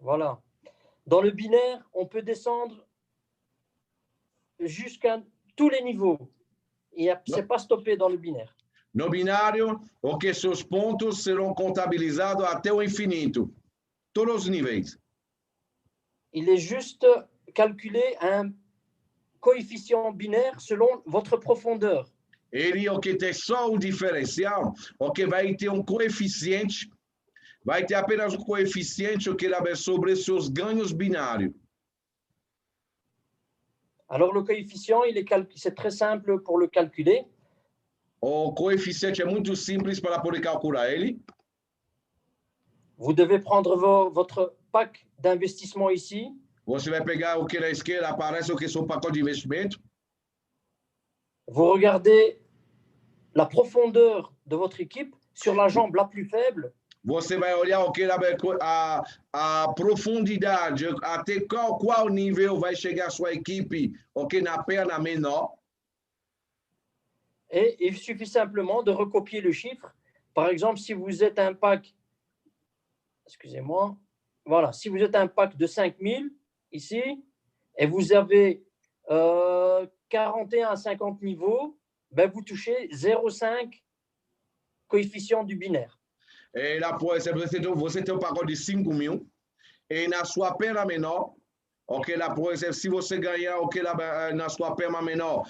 Voilà. Dans le binaire, on peut descendre jusqu'à tous les niveaux. Ce n'est pas stoppé dans le binaire. No binário, ok, seus pontos serão contabilizados até o infinito. Todos os níveis. Il est juste calculé un coefficient binaire selon votre profondeur. Ele, ok, tem só o diferencial, ok, vai ter um coeficiente, vai ter apenas um coeficiente, ok, sobre seus ganhos binários. Alors, le coefficient, c'est très simple pour le calculer. O coeficiente é muito simples para poder calcular ele. Vous devez prendre votre pack d'investissement ici. Você vai pegar o que na esquerda aparece o que seu pacote de investimento. Vous regardez la profondeur de votre équipe sur la jambe la plus faible. Você vai olhar o que a profundidade, até qual nível vai chegar a sua equipe, ok, na perna menor. Et il suffit simplement de recopier le chiffre. Par exemple, si vous êtes un pack, excusez-moi, voilà, si vous êtes un pack de 5000 ici, et vous avez 41 à 50 niveaux, ben vous touchez 0,5 coefficient du binaire. E lá, por exemplo, você tem um pacote de 5.000, e na sua perna menor, ok, lá, por exemplo, se você ganhar, ok, lá, na sua perna menor,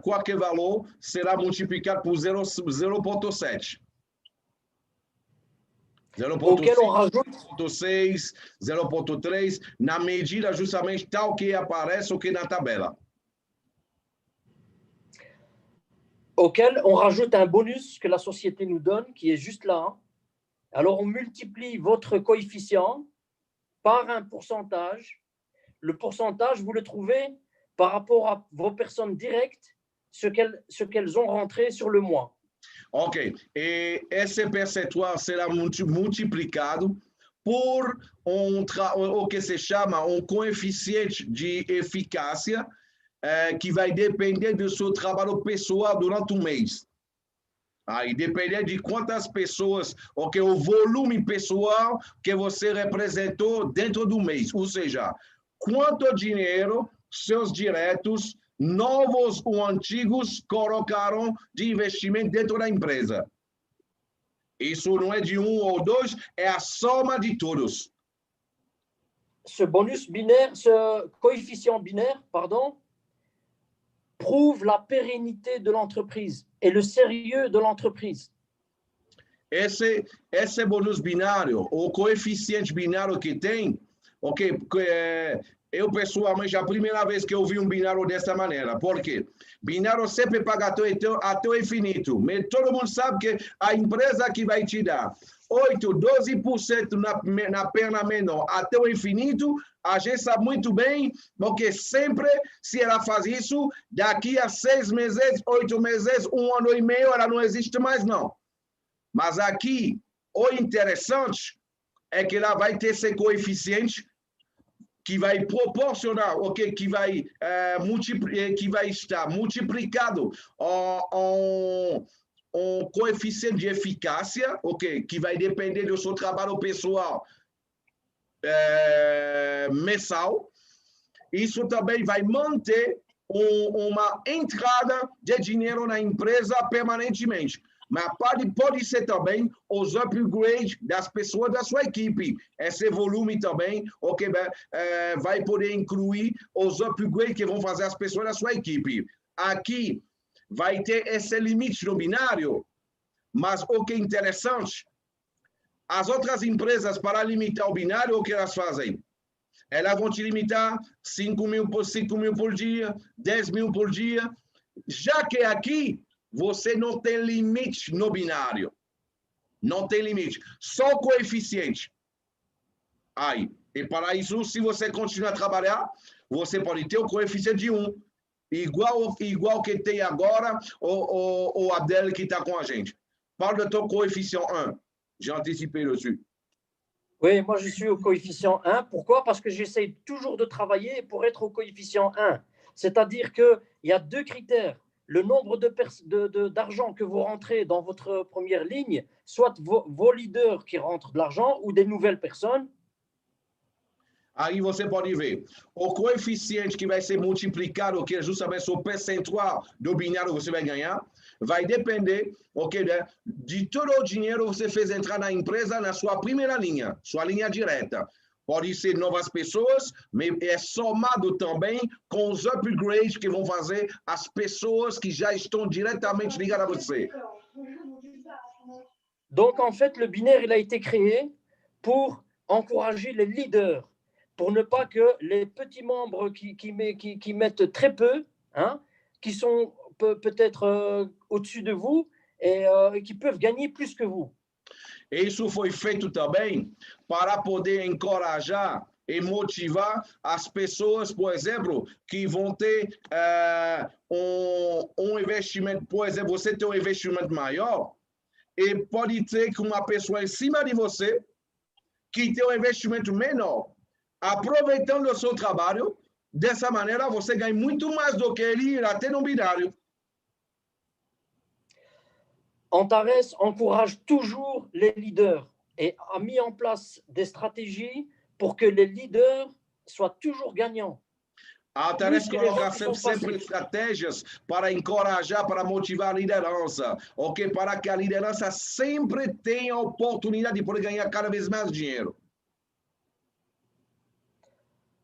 qualquer valor será multiplicado por 0,7. 0,5, 0,6, 0,3, na medida justamente tal que aparece o que na tabela. Auquel on rajoute un bonus que la société nous donne, qui est juste là. Alors, on multiplie votre coefficient par un pourcentage. Le pourcentage, vous le trouvez par rapport à vos personnes directes, ce qu'elles ont rentré sur le mois. Ok, e esse percentual será multiplicado por o que se chama um coeficiente de eficácia, que vai depender do seu trabalho pessoal durante um mês. Aí, depender de quantas pessoas, ok, o volume pessoal que você representou dentro do mês. Ou seja, quanto dinheiro seus diretos, novos ou antigos, colocaram de investimento dentro da empresa. Isso não é de um ou dois, é a soma de todos. Ce bonus binaire, ce coefficient binaire, pardon, prouve la pérennité de l'entreprise et le sérieux de l'entreprise. Esse bônus binário, o coeficiente binário que tem, ok, eu pessoalmente, a primeira vez que eu vi um binário dessa maneira, porque binário sempre paga até o infinito, mas todo mundo sabe que a empresa que vai te dar 8, 12% na perna menor até o infinito, a gente sabe muito bem, porque sempre, se ela faz isso, daqui a 6 meses, 8 meses, 1 ano e meio, ela não existe mais, não. Mas aqui, o interessante é que ela vai ter esse coeficiente que vai proporcionar, ok, que vai estar multiplicado um coeficiente de eficácia, ok, que vai depender do seu trabalho pessoal mensal. Isso também vai manter uma entrada de dinheiro na empresa permanentemente. Mas pode ser também os upgrades das pessoas da sua equipe. Esse volume também, ok, vai poder incluir os upgrades que vão fazer as pessoas da sua equipe. Aqui vai ter esse limite no binário, mas o que é interessante, as outras empresas, para limitar o binário, o que elas fazem? Elas vão te limitar 5.000 por dia, 10.000 por dia, já que aqui você não tem limite no binário. Não tem limite. Só coeficiente. Aí. E para isso, se você continuar a trabalhar, você pode ter o coeficiente de 1. Igual que tem agora o Abdel que está com a gente. Parle de ton coefficient 1. J'ai anticipé dessus. Oui, moi je suis au coefficient 1. Pourquoi? Parce que j'essaye toujours de travailler pour être au coefficient 1. C'est-à-dire qu'il y a 2 critères. Le nombre d'argent que vous rentrez dans votre première ligne, soit vos leaders qui rentrent de l'argent ou des nouvelles personnes. Aí você pode ver o coeficiente que vai ser multiplicado, que é justamente o percentual do binário que você vai ganhar, vai depender, ok, de todo o dinheiro que você fez entrar na empresa na sua primeira linha, sua linha direta. Pode ser novas pessoas, mas é somado também com os upgrades que vão fazer as pessoas que já estão diretamente ligadas a você. Donc, en fait, le binaire, il a été créé pour encourager les leaders, pour ne pas que les petits membres qui mettent très peu, hein, qui sont peut-être au-dessus de vous et qui peuvent gagner plus que vous. Isso foi feito também para poder encorajar e motivar as pessoas, por exemplo, que vão ter investimento. Por exemplo, você tem um investimento maior e pode ter que uma pessoa em cima de você que tem um investimento menor. Aproveitando o seu trabalho, dessa maneira você ganha muito mais do que ele até no binário. Antares encourage toujours les leaders et a mis en place des stratégies pour que les leaders soient toujours gagnants. A Antares coloca sempre estratégias para encorajar, para motivar a liderança, ok? Para que a liderança sempre tenha a oportunidade de poder ganhar cada vez mais dinheiro.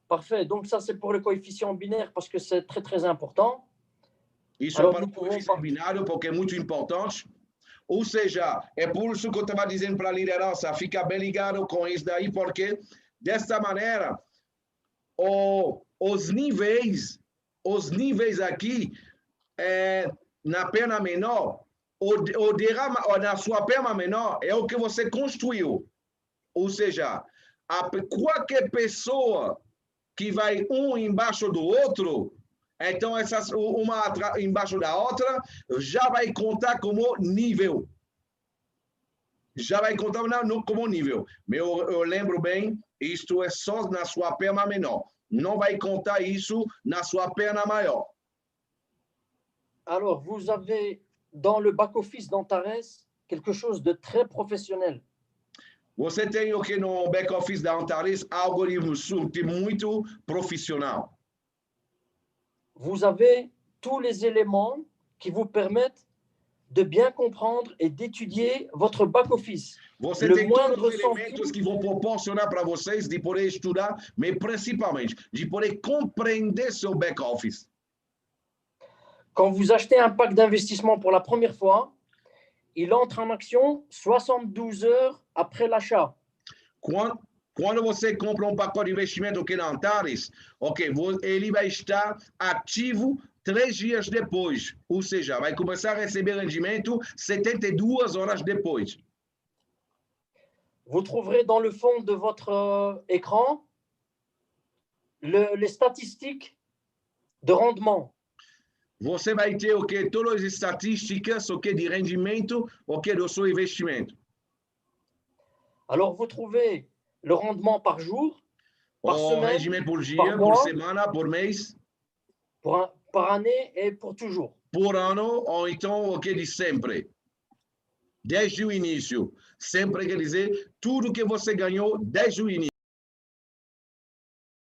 Parfait. Donc ça, c'est pour le coefficient binaire parce que c'est très, très important. Isso é para o coeficiente binário porque é muito importante. Ou seja, é por isso que eu estava dizendo para a liderança, fica bem ligado com isso daí, porque desta maneira, os níveis aqui, na perna menor, na sua perna menor, é o que você construiu. Ou seja, qualquer pessoa que vai um embaixo do outro, então, uma embaixo da outra já vai contar como nível. Já vai contar como nível. Eu lembro bem, isto é só na sua perna menor. Não vai contar isso na sua perna maior. Alors, vous avez dans le back-office d'Antares quelque chose de très professionnel. Você tem o que no back-office da Antares algo de muito profissional. Vous avez tous les éléments qui vous permettent de bien comprendre et d'étudier votre back-office. Você tem todos os elementos que vão proporcionar para vocês de poder estudar, mas principalmente de poder compreender seu back-office. Quand vous achetez un pack d'investissement pour la première fois, il entre en action 72 heures après l'achat. Quando você compra pacote de investimento aqui na Antares, ok, ele vai estar ativo 3 dias depois. Ou seja, vai começar a receber rendimento 72 horas depois. Vous trouverez dans le fond de votre écran les statistiques de rendement. Você vai ter o que todas as estatísticas, o que de rendimento, o que do seu investimento. Alors vous trouvez le rendement par jour, par semaine, rendimento por dia, par por mois, semana, por mês, par année et pour toujours. Por ano ou então o que de sempre. Desde o início. Sempre quer dizer tudo que você ganhou desde o início.